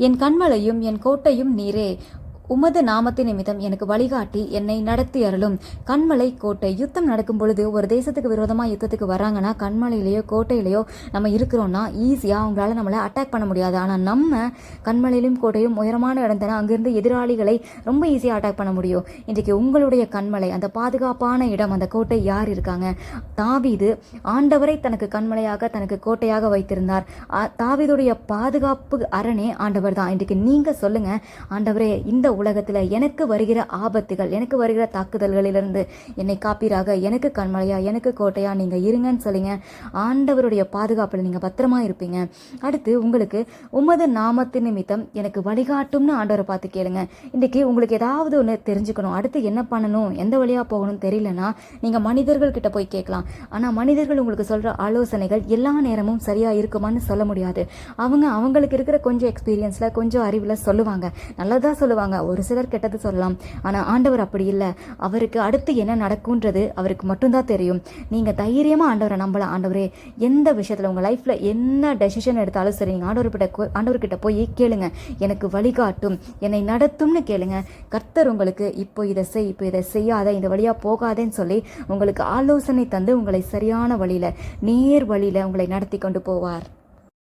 என் கண்மலையும் என் கோட்டையும் நீரே. உமது நாமத்தின் நிமித்தம் எனக்கு வழிகாட்டி என்னை நடத்தி அருளும். கண்மலை கோட்டை யுத்தம் நடக்கும் பொழுது ஒரு தேசத்துக்கு விரோதமாக யுத்தத்துக்கு வராங்கன்னா கண்மலையிலேயோ கோட்டையிலையோ நம்ம இருக்கிறோன்னா ஈஸியாக அவங்களால நம்மளை அட்டாக் பண்ண முடியாது. ஆனால் நம்ம கண்மலையிலும் கோட்டையும் உயரமான இடம் தானே, அங்கேருந்து எதிராளிகளை ரொம்ப ஈஸியாக அட்டாக் பண்ண முடியும். இன்றைக்கி உங்களுடைய கண்மலை, அந்த பாதுகாப்பான இடம், அந்த கோட்டை யார் இருக்காங்க? தாவீது ஆண்டவரை தனக்கு கண்மலையாக தனக்கு கோட்டையாக வைத்திருந்தார். தாவீதுடைய பாதுகாப்பு அரணே ஆண்டவர் தான். இன்றைக்கு நீங்கள் சொல்லுங்கள், ஆண்டவரே இந்த உலகத்தில் எனக்கு வருகிற ஆபத்துகள், எனக்கு வருகிற தாக்குதல்களிலிருந்து என்னை காப்பீராக, எனக்கு கண்மலையா எனக்கு கோட்டையா நீங்கள் இருங்கன்னு சொல்லிங்க. ஆண்டவருடைய பாதுகாப்பில் நீங்கள் பத்திரமா இருப்பீங்க. அடுத்து உங்களுக்கு உமது நாமத்தின் நிமித்தம் எனக்கு வழிகாட்டும்னு ஆண்டவரை பார்த்து கேளுங்க. இன்றைக்கி உங்களுக்கு ஏதாவது ஒன்று தெரிஞ்சுக்கணும், அடுத்து என்ன பண்ணணும், எந்த வழியாக போகணும்னு தெரியலன்னா நீங்கள் மனிதர்கள்கிட்ட போய் கேட்கலாம். ஆனால் மனிதர்கள் உங்களுக்கு சொல்கிற ஆலோசனைகள் எல்லா நேரமும் சரியாக இருக்குமான்னு சொல்ல முடியாது. அவங்களுக்கு இருக்கிற கொஞ்சம் எக்ஸ்பீரியன்ஸில் கொஞ்சம் அறிவில் சொல்லுவாங்க, நல்லதாக சொல்லுவாங்க, ஒரு சிலர் கெட்டது சொல்லலாம். ஆனால் ஆண்டவர் அப்படி இல்லை. அவருக்கு அடுத்து என்ன நடக்கும்ன்றது அவருக்கு மட்டும்தான் தெரியும். நீங்கள் தைரியமாக ஆண்டவரை நம்பலாம். ஆண்டவரே எந்த விஷயத்தில் உங்கள் லைஃப்பில் என்ன டெசிஷன் எடுத்தாலும் சரி, நீங்கள் ஆண்டவர்கிட்ட போய் கேளுங்க, எனக்கு வழிகாட்டும், என்னை நடத்தும்னு கேளுங்க. கர்த்தர் உங்களுக்கு இப்போ இதை செய், இப்போ இதை செய்யாத, இந்த வழியாக போகாதேன்னு சொல்லி உங்களுக்கு ஆலோசனை தந்து உங்களை சரியான வழியில், நேர் வழியில் உங்களை நடத்தி கொண்டு போவார்.